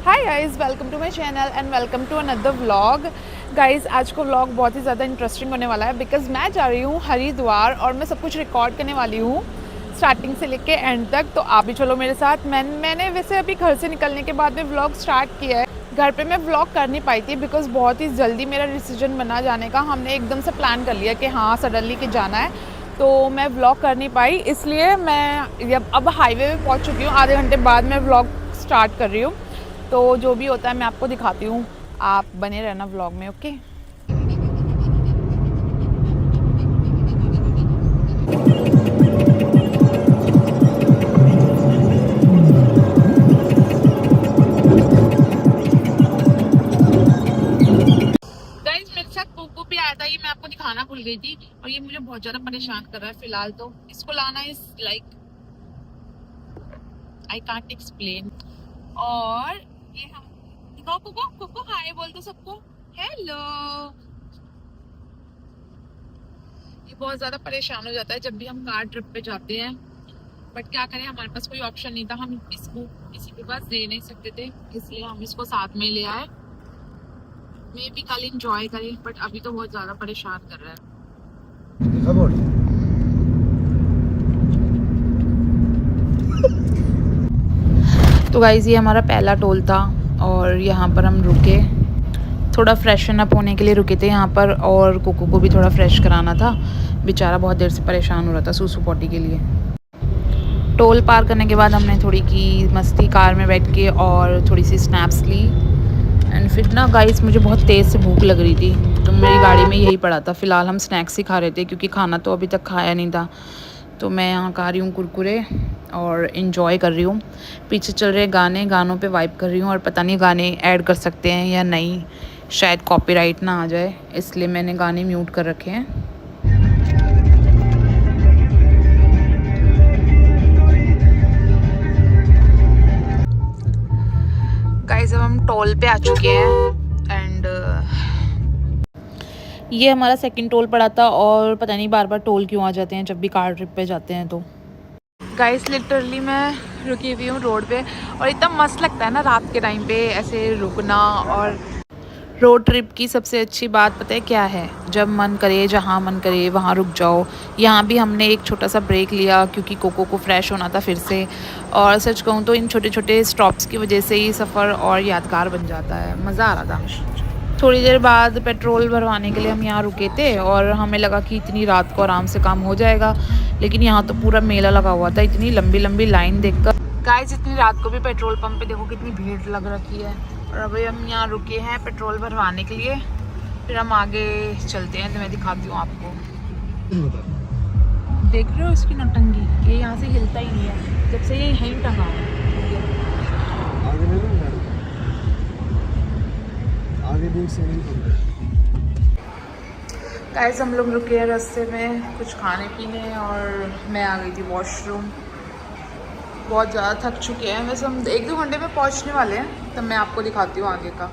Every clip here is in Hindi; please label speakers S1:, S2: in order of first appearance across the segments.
S1: Hi guys, welcome to my channel and welcome to another vlog. Guys, आज का व्लॉग बहुत ही ज़्यादा इंटरेस्टिंग होने वाला है बिकॉज़ मैं जा रही हूँ हरिद्वार और मैं सब कुछ रिकॉर्ड करने वाली हूँ स्टार्टिंग से लेके एंड तक। तो आप भी चलो मेरे साथ। मैंने वैसे अभी घर से निकलने के बाद में व्लॉग स्टार्ट किया है। घर पे मैं व्लॉग कर नहीं पाई थी बिकॉज़ बहुत ही जल्दी मेरा डिसीजन बना जाने का। हमने एकदम से प्लान कर लिया कि हाँ सडनली कि जाना है, तो मैं व्लॉग कर नहीं पाई। इसलिए मैं अब हाईवे पे पहुँच चुकी हूँ। आधे घंटे बाद मैं व्लॉग स्टार्ट कर रही हूँ, तो जो भी होता है मैं आपको दिखाती हूँ। आप बने रहना व्लॉग में, ओके। गाइस, मेरे साथ कोको भी आया था, ये मैं आपको दिखाना भूल गई थी और ये मुझे बहुत ज्यादा परेशान कर रहा है फिलहाल। तो इसको लाना is like I can't explain. और ये हम दिखाओ कोको। कोको हाय बोल दो सबको, हेलो। ये बहुत ज्यादा परेशान हो जाता है जब भी हम कार ट्रिप पे जाते हैं, बट क्या करें, हमारे पास कोई ऑप्शन नहीं था। हम इसको किसी के पास दे नहीं सकते थे, इसलिए हम इसको साथ में ले आए। मे भी कल इंजॉय करें, बट अभी तो बहुत ज्यादा परेशान कर रहा है। तो गाइस, ये हमारा पहला टोल था और यहाँ पर हम रुके, थोड़ा फ्रेशन अप होने के लिए रुके थे यहाँ पर। और कोको को भी थोड़ा फ्रेश कराना था, बेचारा बहुत देर से परेशान हो रहा था सूसू पोटी के लिए। टोल पार करने के बाद हमने थोड़ी की मस्ती कार में बैठ के और थोड़ी सी स्नैप्स ली। एंड फिर ना गाइस, मुझे बहुत तेज़ से भूख लग रही थी, तो मेरी गाड़ी में यही पड़ा था। फ़िलहाल हम स्नैक्स ही खा रहे थे क्योंकि खाना तो अभी तक खाया नहीं था। तो मैं यहाँ खा रही हूँ कुरकुरे और इन्जॉय कर रही हूँ। पीछे चल रहे गानों पे वाइब कर रही हूँ। और पता नहीं गाने ऐड कर सकते हैं या नहीं, शायद कॉपीराइट ना आ जाए, इसलिए मैंने गाने म्यूट कर रखे हैं। गाइस, अब हम टोल पे आ चुके हैं एंड ये हमारा सेकंड टोल पड़ा था। और पता नहीं बार बार टोल क्यों आ जाते हैं जब भी कार ट्रिप पे जाते हैं। तो गाइस, लिटरली मैं रुकी हुई हूँ रोड पे और इतना मस्त लगता है ना रात के टाइम पे ऐसे रुकना। और रोड ट्रिप की सबसे अच्छी बात पता है क्या है? जब मन करे, जहाँ मन करे वहाँ रुक जाओ। यहाँ भी हमने एक छोटा सा ब्रेक लिया क्योंकि कोको को फ्रेश होना था फिर से। और सच कहूँ तो इन छोटे छोटे स्टॉप्स की वजह से ही सफ़र और यादगार बन जाता है। मज़ा आ रहा था। थोड़ी देर बाद पेट्रोल भरवाने के लिए हम यहाँ रुके थे और हमें लगा कि इतनी रात को आराम से काम हो जाएगा, लेकिन यहाँ तो पूरा मेला लगा हुआ था। इतनी लंबी लंबी लाइन देखकर गाइस, इतनी रात को भी पेट्रोल पंप पे देखो कितनी भीड़ लग रखी है। और अभी हम यहाँ रुके हैं पेट्रोल भरवाने के लिए, फिर हम आगे चलते हैं तो मैं दिखाती हूँ आपको। देख रहे हो इसकी नौटंकी, ये यहाँ से हिलता ही नहीं है जब से ये यहीं टंगा है। गाइस, हम लोग रुके हैं रास्ते में कुछ खाने पीने और मैं आ गई थी वॉशरूम। बहुत ज़्यादा थक चुके हैं। वैसे हम 1-2 घंटे में पहुंचने वाले हैं, तब मैं आपको दिखाती हूँ आगे का।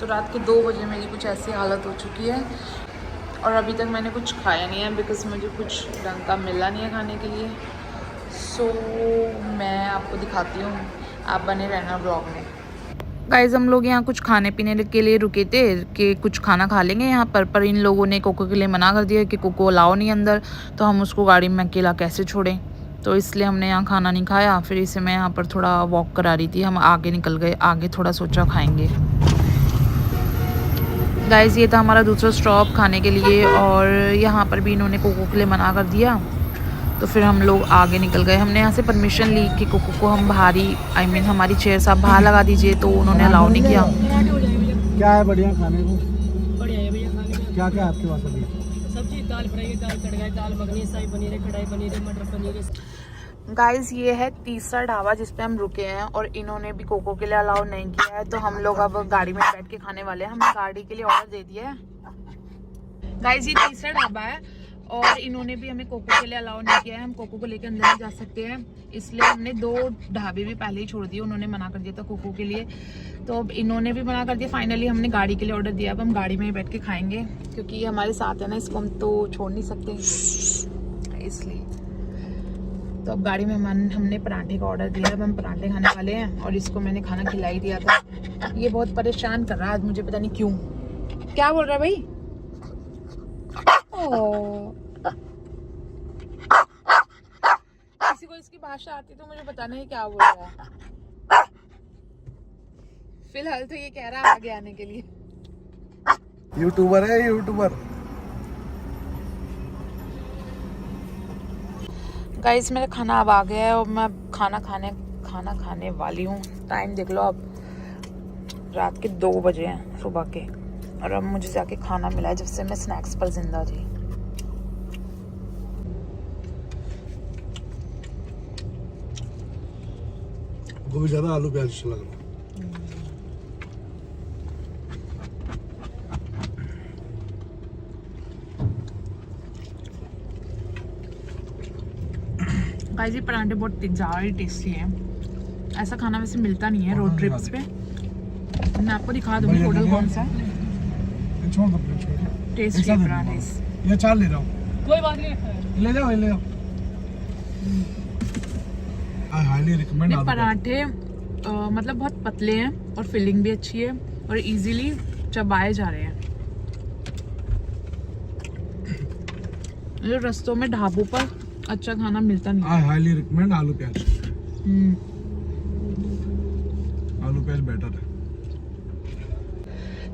S1: तो रात के 2 बजे मेरी कुछ ऐसी हालत हो चुकी है और अभी तक मैंने कुछ खाया नहीं है बिकॉज़ मुझे कुछ ढंग का मिला नहीं है खाने के लिए। सो मैं आपको दिखाती हूँ, आप बने रहना ब्लॉग में। गाइस, हम लोग यहाँ कुछ खाने पीने के लिए रुके थे कि कुछ खाना खा लेंगे यहाँ पर इन लोगों ने कोको के लिए मना कर दिया कि कोको अलाउ नहीं अंदर, तो हम उसको गाड़ी में अकेला कैसे छोड़ें। तो इसलिए हमने यहाँ खाना नहीं खाया। फिर इसे मैं यहाँ पर थोड़ा वॉक करा रही थी, हम आगे निकल गए, आगे थोड़ा सोचा खाएंगे। गाइस, ये था हमारा दूसरा स्टॉप खाने के लिए और यहाँ पर भी इन्होंने कोको के लिए मना कर दिया, तो फिर हम लोग आगे निकल गए। हमने यहाँ से परमिशन ली कि कोको को हम बाहर ही हमारी चेयर साहब बाहर लगा दीजिए, तो उन्होंने अलाउ नहीं किया।
S2: क्या है बढ़िया खाने को?
S3: बढ़िया है भैया खाने में।
S2: क्या क्या है आपके पास अभी?
S3: सब्जी दाल फ्राई, दाल तड़का, दाल मखनी, शाही पनीर है, कढ़ाई पनीर है, मटर पनीर है।
S1: गाइस, ये है तीसरा ढाबा जिस पे हम रुके हैं और इन्होंने भी कोको के लिए अलाउ नहीं किया है, तो हम लोग अब गाड़ी में बैठ के खाने वाले हैं। हमने गाड़ी के लिए ऑर्डर दे दिया है। गाइस, ये तीसरा ढाबा है और इन्होंने भी हमें कोको के लिए अलाउ नहीं किया है। हम कोको को लेकर अंदर नहीं जा सकते हैं, इसलिए हमने 2 ढाबे भी पहले ही छोड़ दिए। उन्होंने मना कर दिया था कोको के लिए, तो अब इन्होंने भी मना कर दिया। फाइनली हमने गाड़ी के लिए ऑर्डर दिया। अब हम गाड़ी में ही बैठ के खाएंगे क्योंकि ये हमारे साथ है ना, इसको हम तो छोड़ नहीं सकते, इसलिए। तो अब गाड़ी में हमने पराठे का ऑर्डर दिया, अब हम पराठे खाने वाले हैं और इसको मैंने खाना खिला ही दिया था। ये बहुत परेशान कर रहा है आज मुझे, पता नहीं क्यों। क्या बोल रहा है भाई? किसी को इसकी भाषा आती तो मुझे बताना है क्या बोल रहा है। फिलहाल तो ये कह रहा है आगे आने के लिए।
S2: यूट्यूबर है, यूट्यूबर।
S1: गाइस मेरा खाना अब आ गया है और मैं खाना खाने वाली हूँ। टाइम देख लो, अब रात के 2 बजे हैं सुबह के, और अब मुझे जाके खाना मिला है जब से मैं स्नैक्स पर जिंदा थी।
S2: वो भी ज्यादा आलू प्याज लग रहा है।
S1: गाइस ये पराठे बहुत ज़्यादा ही टेस्टी है। ऐसा खाना वैसे मिलता नहीं है रोड ट्रिप्स पे। मैं आपको दिखा दूँगी होटल कौन सा है।
S2: छोड़ दो, छोड़ दो।
S1: टेस्टी है पराठे।
S2: ये 4 ले रहा हूँ।
S3: कोई बात नहीं,
S2: ले जाओ, ले जाओ। I highly recommend.
S1: ये पराठे मतलब बहुत पतले हैं और फिलिंग भी अच्छी है और इजीली चबाए जा रहे हैं। जो रस्तों में ढाबों पर अच्छा खाना मिलता नहीं।
S2: आई हाईली रिकमेंड आलू प्याज। आलू प्याज बेटर है।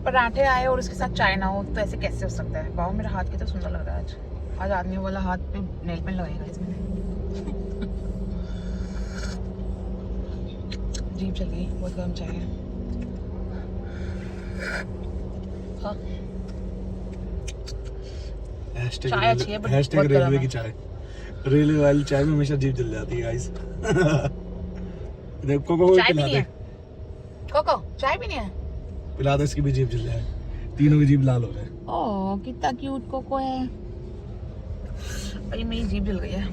S1: पराठे आए और उसके साथ चाय ना हो तो ऐसे कैसे हो सकता है? वाह मेरा हाथ कितना सुंदर लग रहा है आज। आज आदमी वाला हाथ पे नेल पेंट लगाएगा इसमें। जीभ चल गई, बहुत गर्म चाय है। हाँ चाय अच्छी है, but बहुत
S2: रेलवे
S1: गर्म
S2: की
S1: है।
S2: चाय, रेलवे वाली चाय में हमेशा जीभ जल जाती है गाइस। देखो कोको
S1: चाय
S2: पिला
S1: पीनी
S2: दे,
S1: है? कोको चाय पीनी है?
S2: पिला दे, इसकी भी जीभ जल जाए, तीनों की जीभ लाल हो जाए।
S1: ओह कितना क्यूट कोको है। अरे मेरी जीभ जल गई है।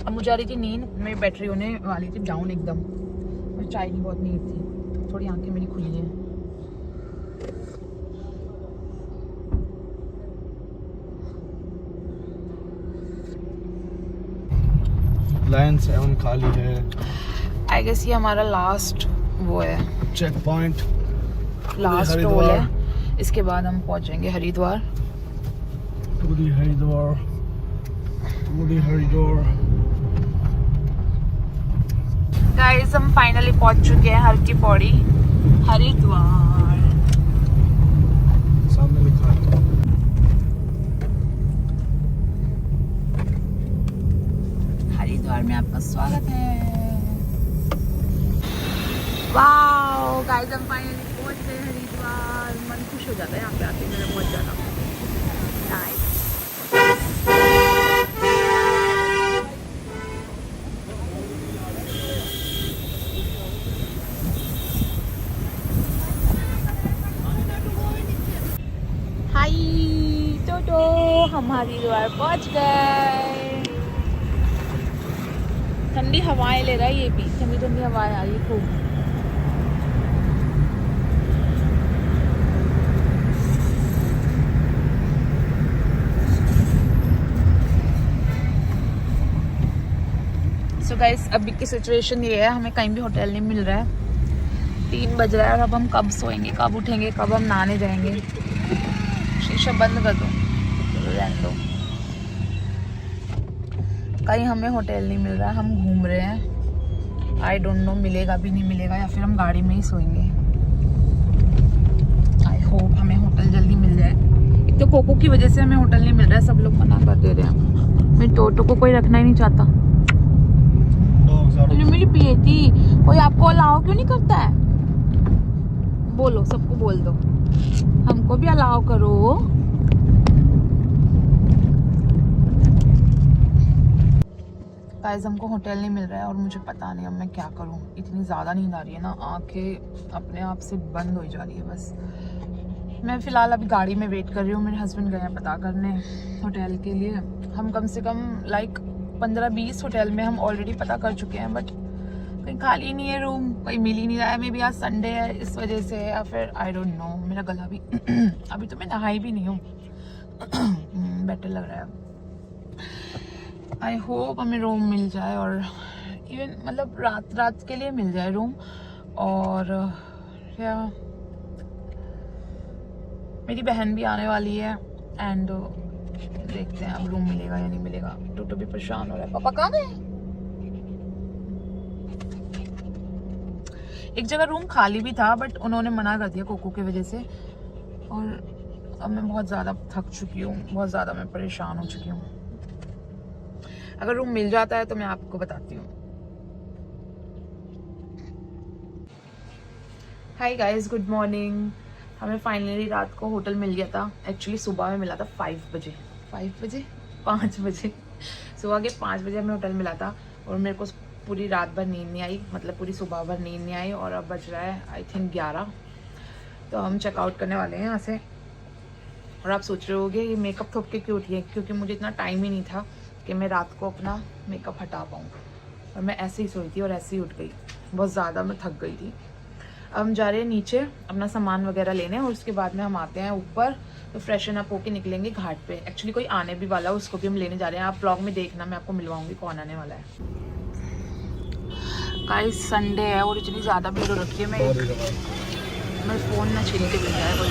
S1: अब मुझे आ रही थी नींद, मेरी बैटरी होने वाली थी डाउन एकदम, और चाय की बहुत नींद थी, थोड़ी आंखें मेरी खुली हैं।
S2: लाइन 7 खाली है।
S1: आई गेस ये हमारा लास्ट वो है,
S2: चेक पॉइंट,
S1: लास्ट टोल है। इसके बाद हम पहुंचेंगे हरिद्वार।
S2: पूरी हरिद्वार, पूरी हरिद्वार।
S1: गाइस हम फाइनली पहुंच चुके हैं हर की पौड़ी, हरिद्वार।
S2: सामने लिखा है।
S1: हरिद्वार में आपका स्वागत है। वाओ गाइस हम फाइनली पहुंच गए हरिद्वार। मन खुश हो जाता है यहाँ पे आके मेरा बहुत ज़्यादा। नाइस। हाय टोटो, हम हरिद्वार पहुंच गए। ठंडी हवाएं ले रहा है ये भी, ठंडी ठंडी हवाएं आ रही है खूब। सो गाइस अभी की सिचुएशन ये है, हमें कहीं भी होटल नहीं मिल रहा है। 3 बज रहा है और अब हम कब सोएंगे, कब उठेंगे, कब हम नहाने जाएंगे। शीशा बंद कर दो, रहने दो। कहीं हमें होटल नहीं मिल रहा है, हम घूम रहे हैं। आई डोंट नो मिलेगा भी नहीं मिलेगा, या फिर हम गाड़ी में ही सोएंगे। आई होप हमें होटल जल्दी मिल जाए। एक तो कोको की वजह से हमें होटल नहीं मिल रहा है, सब लोग मना कर दे रहे हैं। मेरे टोटो को कोई रखना ही नहीं चाहता। अरे मेरी बेटी, कोई आपको अलाउ क्यों नहीं करता है? बोलो, सबको बोल दो, हमको भी अलाउ करो। गाइस हमको होटल नहीं मिल रहा है और मुझे पता नहीं अब मैं क्या करूं। इतनी ज़्यादा नींद आ रही है ना, आंखें अपने आप से बंद हो जा रही है बस। मैं फ़िलहाल अभी गाड़ी में वेट कर रही हूँ। मेरे हस्बैंड गए हैं पता करने होटल के लिए। हम कम से कम 15-20 होटल में हम ऑलरेडी पता कर चुके हैं, बट कहीं खाली नहीं है रूम, कहीं मिल ही नहीं रहा है। मे बी आज संडे है इस वजह से, या फिर आई डोंट नो। मेरा गला भी अभी तो मैं नहाई भी नहीं हूँ। बेटर लग रहा है। आई होप हमें रूम मिल जाए, और इवन मतलब रात के लिए मिल जाए रूम। और क्या, मेरी बहन भी आने वाली है एंड देखते हैं अब रूम मिलेगा या नहीं मिलेगा। टूटू भी परेशान हो रहा है। पापा कहाँ गए? एक जगह रूम खाली भी था बट उन्होंने मना कर दिया कोको की वजह से। और अब मैं बहुत ज़्यादा थक चुकी हूँ, बहुत ज़्यादा मैं परेशान हो चुकी हूँ। अगर रूम मिल जाता है तो मैं आपको बताती हूँ। Hi guys, good morning. हमें फाइनली रात को होटल मिल गया था। एक्चुअली सुबह में मिला था 5 बजे। सुबह के 5 बजे हमें होटल मिला था और मेरे को पूरी रात भर नींद नहीं आई, मतलब पूरी सुबह भर नींद नहीं आई। और अब बज रहा है आई थिंक 11। तो हम चेकआउट करने वाले हैं यहाँ से। और आप सोच रहे होगे ये मेकअप थोप के क्यों उठी है, क्योंकि मुझे इतना टाइम ही नहीं था कि मैं रात को अपना मेकअप हटा पाऊँ। और मैं ऐसे ही सोई थी और ऐसे ही उठ गई, बहुत ज़्यादा मैं थक गई थी। अब हम जा रहे हैं नीचे अपना सामान वगैरह लेने, और उसके बाद में हम आते हैं ऊपर। तो फ्रेशन अप होके निकलेंगे घाट पे। एक्चुअली कोई आने भी वाला है, उसको भी हम लेने जा रहे हैं। आप ब्लॉग में देखना, मैं आपको मिलवाऊंगी कौन आने वाला है। गाइस संडे है और इतनी ज़्यादा भीड़ हो रखी है। मैं फ़ोन ना छीन के मिल जाए कोई।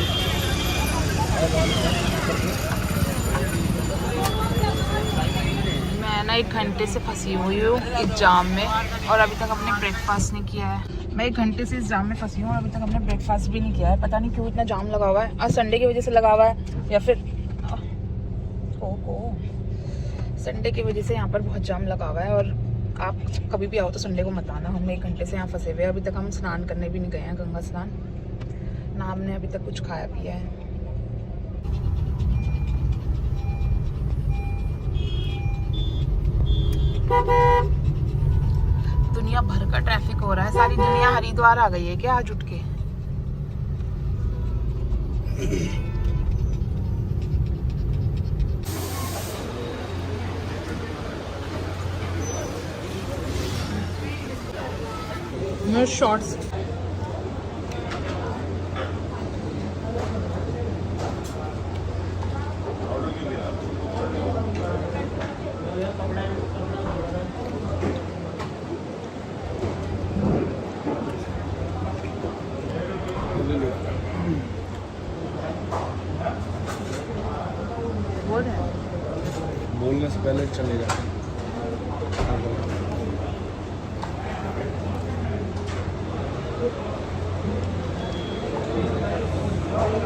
S1: मैं ना 1 घंटे से फंसी हुई हूँ इस जाम में, और अभी तक हमने ब्रेकफास्ट नहीं किया है। मैं 1 घंटे से इस जाम में फंसी हूँ और अभी तक हमने ब्रेकफास्ट भी नहीं किया है। पता नहीं क्यों इतना जाम लगा हुआ है। आज संडे की वजह से लगा हुआ है, या फिर संडे की वजह से यहाँ पर बहुत जाम लगा हुआ है। और आप कभी भी आओ तो संडे को मत आना। हम 1 घंटे से यहाँ फंसे हुए हैं। अभी तक हम स्नान करने भी नहीं गए हैं, गंगा स्नान ना हमने अभी तक कुछ खाया पिया है। दुनिया भर का ट्रैफिक हो रहा है। सारी दुनिया हरिद्वार आ गई है क्या आज उठ के? शॉर्ट्स
S2: बोलने से पहले चले जाए।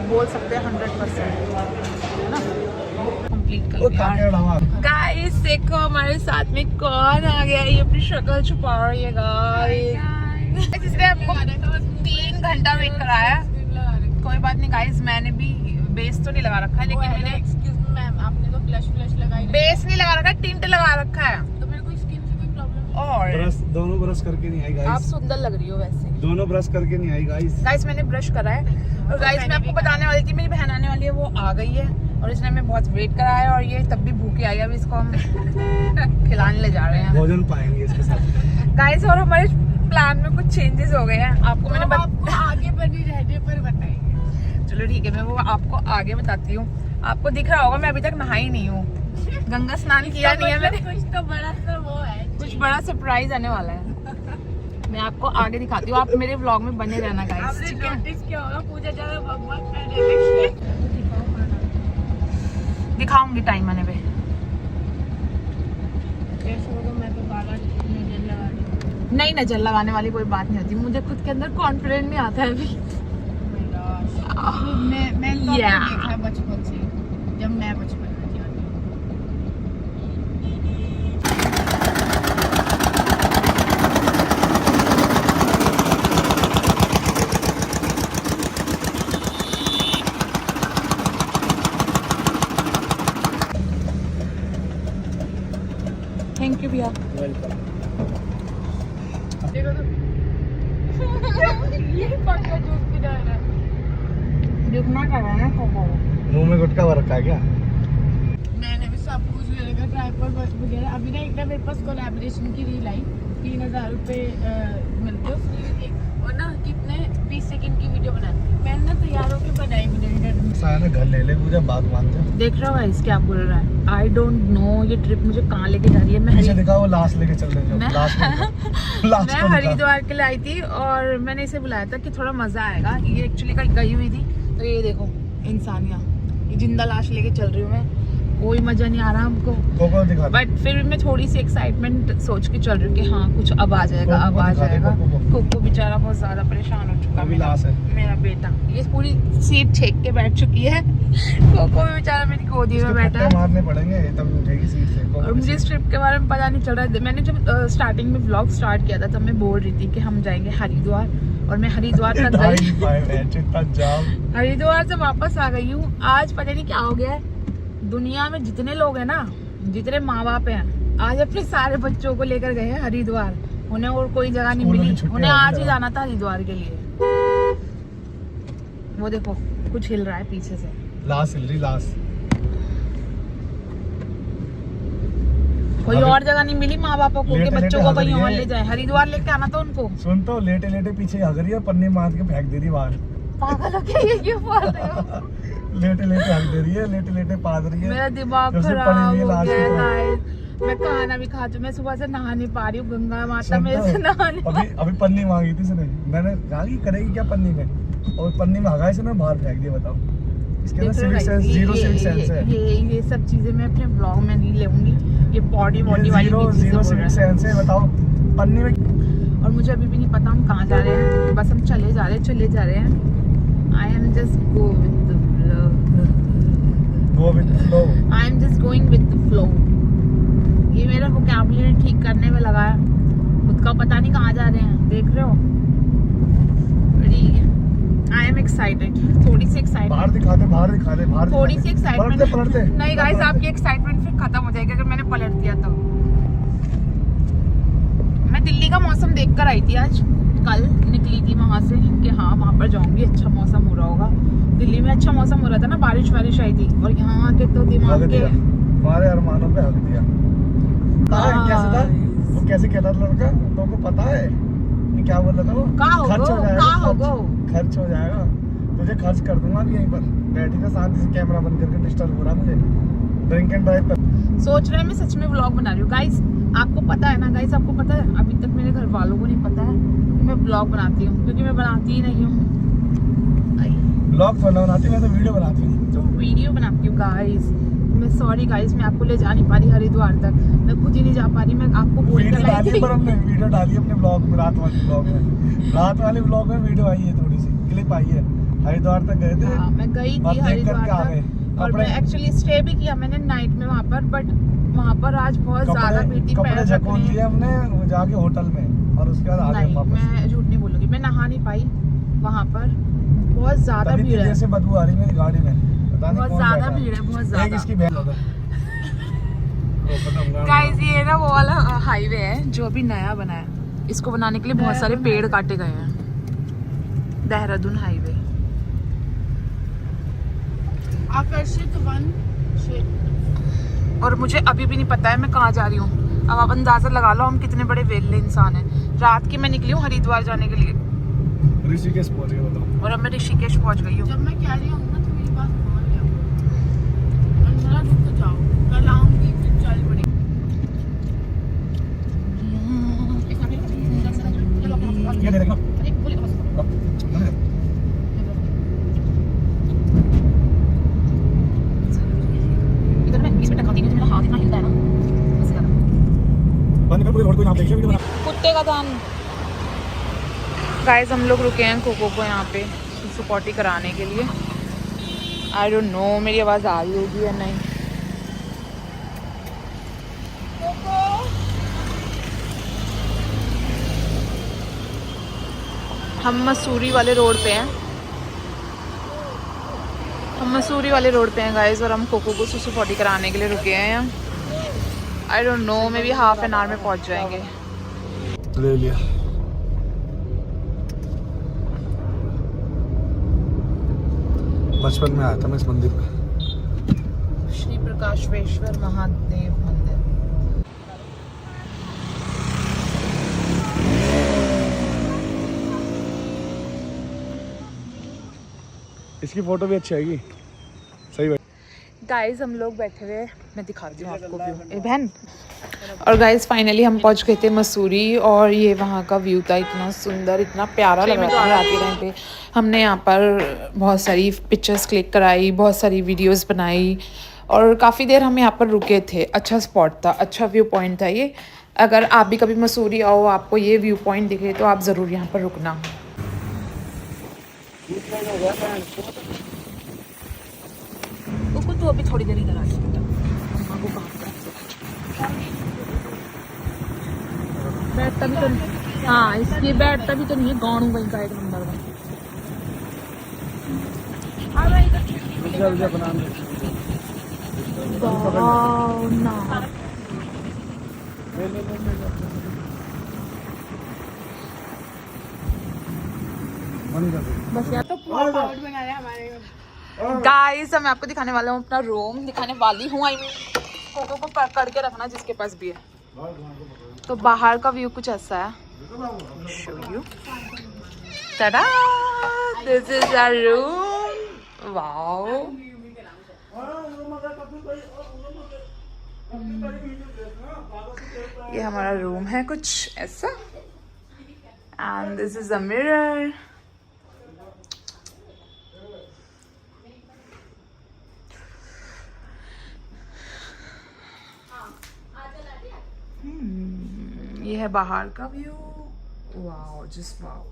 S1: बोल सकते हैं 100%, है ना? कंप्लीट कर लिया। गाइस देखो हमारे साथ में कौन आ गया। ये अपनी शक्ल छुपा रही है गाइस। इसने हमको 3 घंटा वेट कराया। कोई बात नहीं गाइस, मैंने भी बेस तो नहीं लगा रखा है, लेकिन मैंने
S3: आपने तो ब्लश लगाई,
S1: बेस नहीं लगा रखा, टिंट लगा रखा है।
S3: तो मेरे को स्किन से कोई प्रॉब्लम।
S1: और
S2: ब्रश दोनों ब्रश करके नहीं आई गाइस।
S1: आप सुंदर लग रही हो वैसे।
S2: दोनों ब्रश करके नहीं आई गाइस।
S1: गाइस मैंने ब्रश करा है। और गाइस मैं आपको बताने वाली थी, मेरी बहन आने वाली है, वो आ गई है और इसने हमें बहुत वेट कराया है। और ये तब भी भूखी आई है। अभी इसको हम खिलाने ले जा रहे हैं,
S2: भोजन पाएंगे इसके साथ
S1: गाइस। और हमारे प्लान में कुछ चेंजेस हो गए हैं। आपको मैंने
S3: आपको आगे बनी रहने पर बताएंगे।
S1: चलो ठीक है, मैं वो आपको आगे बताती हूँ। आपको दिख रहा होगा मैं अभी तक नहाई नहीं हूँ, गंगा स्नान किया नहीं है मैंने।
S3: कुछ तो बड़ा सा वो है,
S1: कुछ बड़ा सरप्राइज आने वाला है, मैं आपको आगे दिखाती हूँ। आप मेरे व्लॉग में बने रहना गाइस, ठीक है?
S3: नोटिस किया होगा पूजा ज्यादा भगवान पहले
S1: दिखाऊंगी टाइम आने पे।
S3: मैं तो काला नजर लगा रही
S1: नहीं, नजर लगाने वाली कोई बात नहीं होती। मुझे खुद के अंदर कॉन्फिडेंट नहीं आता है अभी।
S3: मैं
S1: Yeah.
S3: देखा है बचपन से, जब मैं बचपन में थी।
S1: थैंक यू भैया।
S2: वेलकम।
S3: देखो तो ये पक्का जूस पी रहा है।
S1: दिखना कर रहा है ना
S2: मुंह में गुटखा भर रखा है क्या?
S3: मैंने भी सब कुछ ले रखा, ट्राइपॉड वगैरह।
S1: अभी ना एक ना मेरे पास कोलैबोरेशन की रील आई, 3000 रुपये मिलते हो फ्री, और ना कितने 20 सेकंड की वीडियो बनाई। मैंने ना तैयार होकर बनाई वीडियो।
S2: साया घर ले ले, मुझे बात मान जा।
S1: देख रहा हो गाइस क्या बोल रहा है, आई डोंट नो ये ट्रिप मुझे कहाँ लेके जा रही है।
S2: पीछे दिखा वो लास्ट लेके चल रहे हैं, लास्ट
S1: मैं हरिद्वार के लिए आई थी और मैंने इसे बुलाया था कि थोड़ा मजा आएगा। ये एक्चुअली कहीं गई हुई थी, तो ये देखो इंसानिया, ये जिंदा लाश लेके चल रही हूँ मैं, कोई मजा नहीं आ रहा हमको। बट फिर मैं थोड़ी सी एक्साइटमेंट सोच के चल रही हूँ कि हाँ कुछ अब आ जाएगा, अब आ जाएगा। कोको बेचारा बहुत ज्यादा परेशान हो चुका है, मेरा बेटा। ये पूरी सीट छेक के बैठ चुकी है। कोको भी बेचारा मेरी गोदी में बैठा है।
S2: मारने पड़ेंगे तब उठेगी सीट से।
S1: और मुझे इस ट्रिप के बारे में पता नहीं चल रहा है। मैंने जब स्टार्टिंग में व्लॉग स्टार्ट किया था तब मैं बोल रही थी कि हम जाएंगे हरिद्वार, और मैं हरिद्वार तक गई, हरिद्वार से वापस आ गई हूँ। आज पता नहीं क्या हो गया है, दुनिया में जितने लोग हैं ना, जितने माँ बाप हैं, आज अपने सारे बच्चों को लेकर गए हैं हरिद्वार। उन्हें और कोई जगह नहीं मिली, उन्हें आज ही जाना था हरिद्वार के लिए। वो देखो कुछ हिल रहा है पीछे से,
S2: लाश हिल रही, लाश।
S1: कोई और जगह नहीं मिली माँ बापों को कि बच्चों को कहीं और ले जाए। हरिद्वार लेके आना था उनको।
S2: सुन तो, लेटे लेटे पीछे हग रही है, पन्नी मार के फेंक दे रही बाहर।
S1: पागल हो गया, ये क्यों बोल रहे हो?
S2: लेटे लेटे हक दे रही है, लेटे लेटे पाद रही है।
S1: मेरा दिमाग खराब हो गया गाइस। मैं खाना भी खा चुकी, मैं सुबह से नहा नहीं पा रही हूँ, गंगा माता मेरे से नहा नहीं।
S2: अभी पन्नी मांगी थी इसने, मैंने कहा कि करेगी क्या पन्नी में, और पन्नी में हगा इसने बाहर फेंक दिया। बताओ, इसके अंदर civic sense, zero civic sense है।
S1: ये सब चीजें मैं अपने ब्लॉग में नहीं लेऊंगी। ये बॉडी वाली
S2: जीरो सिविक सेंस है। बताओ पन्नी में।
S1: और मुझे अभी भी नहीं पता हम कहाँ जा रहे हैं, बस हम चले जा रहे हैं। I am just go with the flow.
S2: Go with the flow.
S1: I am just going with the flow. ये मेरा वोकैबुलरी ठीक करने में लगा है, खुद का पता नहीं कहाँ जा रहे हैं। देख रहे हो, I am excited, थोड़ी सी excitement।
S2: बाहर दिखा दे।
S1: थोड़ी सी excitement।
S2: पलटते।
S1: नहीं गाइस, आपकी excitement फिर खत्म हो जाएगी अगर मैंने पलट दिया तो। मैं दिल्ली का मौसम देख कर आई थी आज, कल निकली थी वहाँ से कि हाँ वहाँ पर जाऊंगी, अच्छा मौसम हो रहा होगा। दिल्ली में अच्छा मौसम हो रहा था ना, बारिश आई थी, और यहाँ के तो दिमाग के
S2: हमारे अरमानों पे हक दिया। कैसे था वो, कैसे कहता था लड़का, तुमको पता है ये क्या बोल रहा था वो? खर्च हो जाएगा, तुझे खर्च कर दूंगा अभी यहीं पर बैठी था शांति से, कैमरा बंद करके। डिस्टर्ब हो रहा मुझे, ड्रिंक एंड ड्राइव पर।
S1: सोच रहे हैं मैं सच में व्लॉग बना रही हूँ गाइस। आपको पता है ना गाइस, आपको पता है, अभी तक मेरे घर वालों को नहीं पता है मैं व्लॉग बनाती हूँ, क्योंकि मैं बनाती ही नहीं हूँ
S2: व्लॉग बनाती, मैं तो वीडियो बनाती हूँ।
S1: तो वीडियो बनाती हूँ गाइस। मैं सॉरी गाइस, मैं आपको ले जा नहीं पा रही हरिद्वार तक, मैं खुद ही नहीं जा पा रही। मैं आपको बोल
S2: वीडियो डाली अपने ब्लॉग में, रात वाले ब्लॉग में वीडियो आई है, थोड़ी सी क्लिप आई है। हरिद्वार तक गए थे।
S1: हाँ, मैं गई थी हरिद्वार तक, और मैं एक्चुअली स्टे भी किया मैंने नाइट में वहाँ पर, बट वहाँ पर आज बहुत ज्यादा भीड़ थी।
S2: कपड़े झकोल लिए हमने जाके होटल में, और उसके बाद आ गए वापस।
S1: मैं झूठ नहीं बोलूंगी, मैं नहा नहीं पाई वहाँ पर, बहुत ज्यादा भीड़ है।
S2: जैसे बदबू आ रही मेरी गाड़ी में, पता नहीं
S1: बहुत ज्यादा भीड़ है, बहुत ज्यादा।
S2: इसकी
S1: गाइस ये ना वो वाला हाईवे है जो अभी नया बना है, इसको बनाने के लिए बहुत सारे पेड़ काटे गए हैं। देहरादून हाईवे, आकर्षित वन क्षेत्र। और मुझे अभी भी नहीं पता है मैं कहाँ जा रही हूँ। अब आप अंदाजा लगा लो हम कितने बड़े वेले इंसान हैं। रात की मैं निकली हूँ हरिद्वार जाने के लिए,
S2: ऋषिकेश पहुंच गए बताओ।
S1: और अब मैं ऋषिकेश पहुंच गई हूँ। जब मैं कह रही हूँ ना तो मेरी बात मान लिया, अंदर रुक जाओ, कल आऊंगी फिर चल पड़ेगी।
S2: ये देखो
S1: इधर मैं 20 मिनट खाती हूँ, मेरा हाथ इतना हिलता है ना, बस यार
S2: बंद कर, पूरे रोड को नाम देखिए वीडियो बना।
S1: कुत्ते का दाम। गाइस हम लोग रुके हैं कोको को यहाँ पे सुपोटी कराने के लिए। आई डोंट नो मेरी आवाज़ आ रही होगी या नहीं। हम मसूरी वाले रोड पे हैं, गाइस, और हम कोको को सुपोटी कराने के लिए रुके हैं। I don't know, may be half an hour में पहुँच जाएंगे।
S2: ले लिया। बचपन में आया था मैं इस मंदिर पे,
S1: श्री प्रकाशेश्वर महादेव मंदिर।
S2: इसकी फोटो भी अच्छी आएगी। सही बात।
S1: गाइस हम लोग बैठे हुए, मैं दिखाती हूँ आपको व्यू, ए बहन। और गाइस फाइनली हम पहुँच गए थे मसूरी, और ये वहाँ का व्यू था इतना सुंदर, इतना प्यारा लग रहा था रात के टाइम पे। हमने यहाँ पर बहुत सारी पिक्चर्स क्लिक कराई, बहुत सारी वीडियोस बनाई, और काफ़ी देर हम यहाँ पर रुके थे। अच्छा स्पॉट था, अच्छा व्यू पॉइंट था ये। अगर आप भी कभी मसूरी आओ, आपको ये व्यू पॉइंट दिखे तो आप ज़रूर यहाँ पर रुकना। तो अभी थोड़ी देर इधर आ जाएगा, अम्मा को काम कर बैठता भी तो नहीं। हाँ इसलिए बैठता भी तो नहीं है, गाँव वहीं का एक नंबर में। बस यार तो गाइस मैं आपको दिखाने वाला हूँ अपना रूम, दिखाने वाली हूँ। आई मीन फोटो को पकड़ के रखना जिसके पास भी है। तो बाहर का व्यू कुछ ऐसा है, show you. tada, this is our room, wow। ये हमारा रूम है कुछ ऐसा, and this is a mirror. ये है बाहर का view, wow just wow.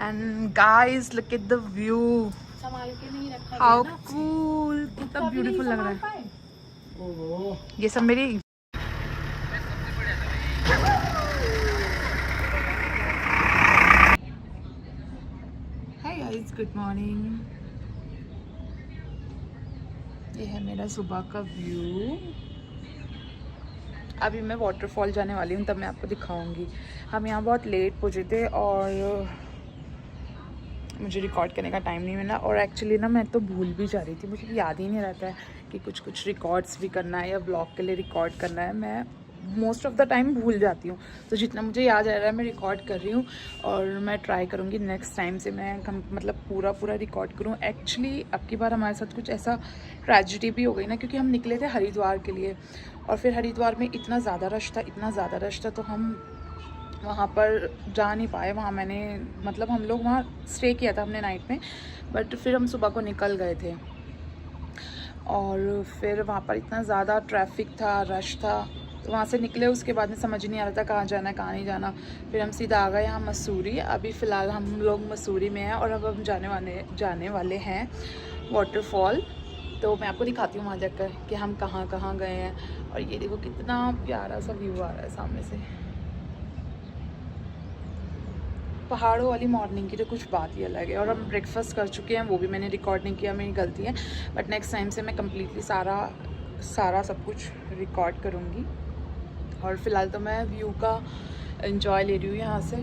S1: And guys look at the view, how cool, कितना ब्यूटीफुल लग रहा है। ये सब मेरी हाय गाइस, गुड मॉर्निंग। ये है मेरा सुबह का व्यू। अभी मैं वाटरफॉल जाने वाली हूँ, तब मैं आपको दिखाऊंगी। हम यहाँ बहुत लेट पहुँचे थे और मुझे रिकॉर्ड करने का टाइम नहीं मिला, और एक्चुअली ना मैं तो भूल भी जा रही थी, मुझे याद ही नहीं रहता है कि कुछ रिकॉर्ड्स भी करना है या व्लॉग के लिए रिकॉर्ड करना है। मैं मोस्ट ऑफ द टाइम भूल जाती हूँ, तो जितना मुझे याद आ रहा है मैं रिकॉर्ड कर रही हूँ, और मैं ट्राई करूँगी नेक्स्ट टाइम से मैं मतलब पूरा रिकॉर्ड करूँ। एक्चुअली अब की बार हमारे साथ कुछ ऐसा ट्रेजेडी भी हो गई ना, क्योंकि हम निकले थे हरिद्वार के लिए, और फिर हरिद्वार में इतना ज़्यादा रश था तो हम वहाँ पर जा नहीं पाए। वहाँ मैंने मतलब हम लोग वहाँ स्टे किया था हमने नाइट में, बट फिर हम सुबह को निकल गए थे, और फिर वहाँ पर इतना ज़्यादा ट्रैफिक था, रश था, तो वहाँ से निकले उसके बाद में समझ नहीं आ रहा था कहाँ जाना है कहाँ नहीं जाना। फिर हम सीधा आ गए यहाँ मसूरी। अभी फ़िलहाल हम लोग मसूरी में हैं, और अब हम जाने वाले हैं वाटरफॉल। तो मैं आपको दिखाती हूँ वहाँ जाकर कि हम कहाँ कहाँ गए हैं। और ये देखो कितना प्यारा सा व्यू आ रहा है सामने से। पहाड़ों वाली मॉर्निंग की तो कुछ बात ही अलग है। और हम ब्रेकफास्ट कर चुके हैं, वो भी मैंने रिकॉर्ड नहीं किया, मेरी गलती है, बट नेक्स्ट टाइम से मैं कम्प्लीटली सारा सब कुछ रिकॉर्ड करूँगी। और फिलहाल तो मैं व्यू का एंजॉय ले रही हूँ यहाँ से।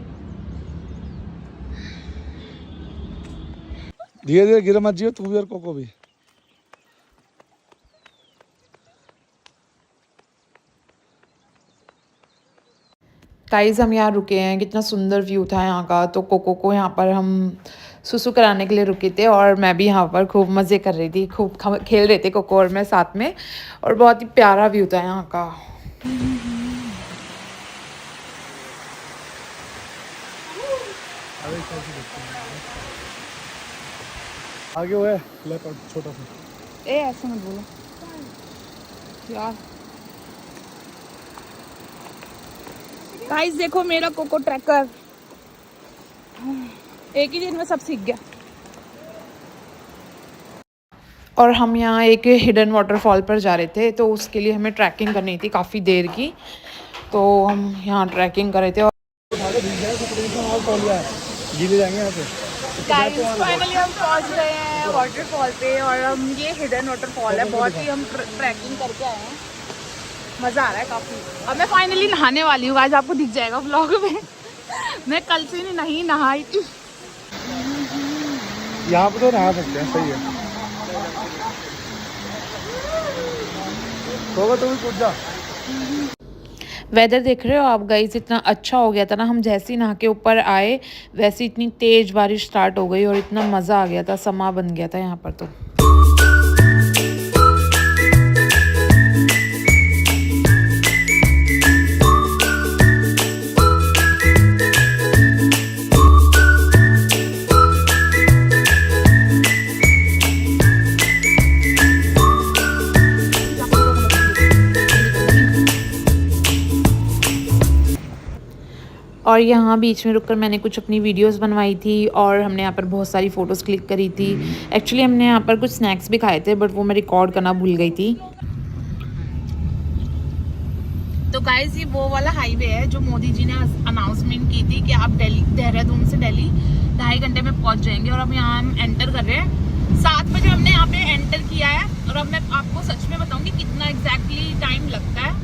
S2: धीरे धीरे गिर मत जियो, तू भी और कोको भी।
S1: गाइस हम यहाँ रुके हैं, कितना सुंदर व्यू था यहाँ का। तो कोको को यहाँ पर हम सुसु कराने के लिए रुके थे, और मैं भी यहाँ पर खूब मज़े कर रही थी, खूब खेल रहे थे कोको और मैं साथ में, और बहुत ही प्यारा व्यू था यहाँ का।
S2: आगे वो है लेपर्ड छोटा सा।
S1: ए ऐसे मत बोलो यार। गाइस देखो मेरा कोको ट्रैकर, एक ही दिन में सब सीख गया। और हम यहाँ एक हिडन वाटरफॉल पर जा रहे थे, तो उसके लिए हमें ट्रैकिंग करनी थी काफ़ी देर की, तो हम यहाँ ट्रैकिंग कर रहे थे। और
S2: गीले जाएंगे यहाँ से।
S1: गाइस फाइनली हम पहुँच गए हैं वाटरफॉल पे, और हम ये हिडन वाटरफॉल है, बहुत ही हम ट्रैकिंग करके आए हैं, मज़ा आ रहा है काफ़ी। अब मैं फाइनली नहाने वाली हूँ, आज आपको दिख जाएगा व्लॉग में। मैं कल से नहीं नहाई थी।
S2: यहाँ पे तो नहा सकते हैं, सही है। होगा तो भी कूद जा।
S1: वेदर देख रहे हो आप गाइस, इतना अच्छा हो गया था ना, हम जैसे ही नहा के ऊपर आए वैसे इतनी तेज़ बारिश स्टार्ट हो गई और इतना मज़ा आ गया था, समा बन गया था यहाँ पर तो। और यहाँ बीच में रुककर मैंने कुछ अपनी वीडियोस बनवाई थी और हमने यहाँ पर बहुत सारी फ़ोटोज़ क्लिक करी थी। एक्चुअली हमने यहाँ पर कुछ स्नैक्स भी खाए थे बट वो मैं रिकॉर्ड करना भूल गई थी। तो गाइस ये वो वाला हाईवे है जो मोदी जी ने अनाउंसमेंट की थी कि आप दिल्ली, देहरादून से दिल्ली 2.5 घंटे में पहुँच जाएंगे। और अब यहाँ हम एंटर कर रहे हैं। 7 बजे हमने यहाँ पे एंटर किया है और अब मैं आपको सच में बताऊँगी कितना एग्जैक्टली टाइम लगता है।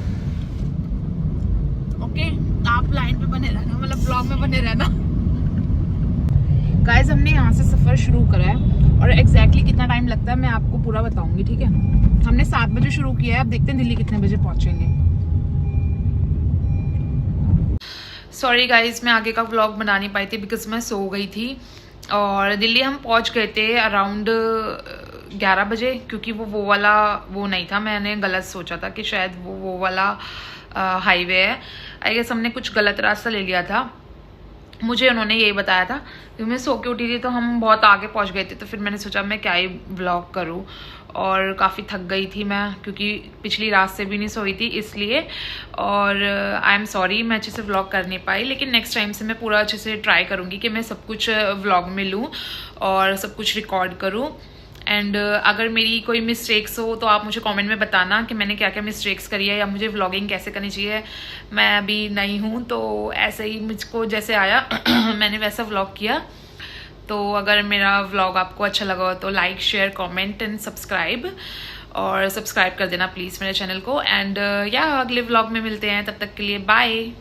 S1: ओके, आप लाइन पे बने रहना, मतलब ब्लॉग में बने रहना। गाइस हमने यहाँ से सफ़र शुरू करा है और एग्जैक्टली कितना टाइम लगता है मैं आपको पूरा बताऊंगी, ठीक है। हमने 7 बजे शुरू किया है, अब देखते हैं दिल्ली कितने बजे पहुँचेंगे। सॉरी गाइस, मैं आगे का व्लॉग बना नहीं पाई थी बिकॉज मैं सो गई थी। और दिल्ली हम पहुँच गए थे अराउंड 11 बजे, क्योंकि वो वाला वो नहीं था, मैंने गलत सोचा था कि शायद वो वाला हाईवे है। आई गेस हमने कुछ गलत रास्ता ले लिया था, मुझे उन्होंने यही बताया था। क्योंकि मैं सो के उठी थी तो हम बहुत आगे पहुंच गए थे, तो फिर मैंने सोचा मैं क्या ही व्लॉग करूं। और काफ़ी थक गई थी मैं, क्योंकि पिछली रात से भी नहीं सोई थी इसलिए। और आई एम सॉरी मैं अच्छे से व्लॉग कर नहीं पाई, लेकिन नेक्स्ट टाइम से मैं पूरा अच्छे से ट्राई करूँगी कि मैं सब कुछ व्लॉग में लूँ और सब कुछ रिकॉर्ड करूँ। एंड अगर मेरी कोई मिस्टेक्स हो तो आप मुझे कमेंट में बताना कि मैंने क्या क्या मिस्टेक्स करी है या मुझे व्लॉगिंग कैसे करनी चाहिए। मैं अभी नई हूँ तो ऐसे ही मुझको जैसे आया मैंने वैसा व्लॉग किया। तो अगर मेरा व्लॉग आपको अच्छा लगा हो तो like, share, comment and subscribe, और सब्सक्राइब कर देना प्लीज़ मेरे चैनल को। एंड या अगले व्लॉग में मिलते हैं, तब तक के लिए बाय।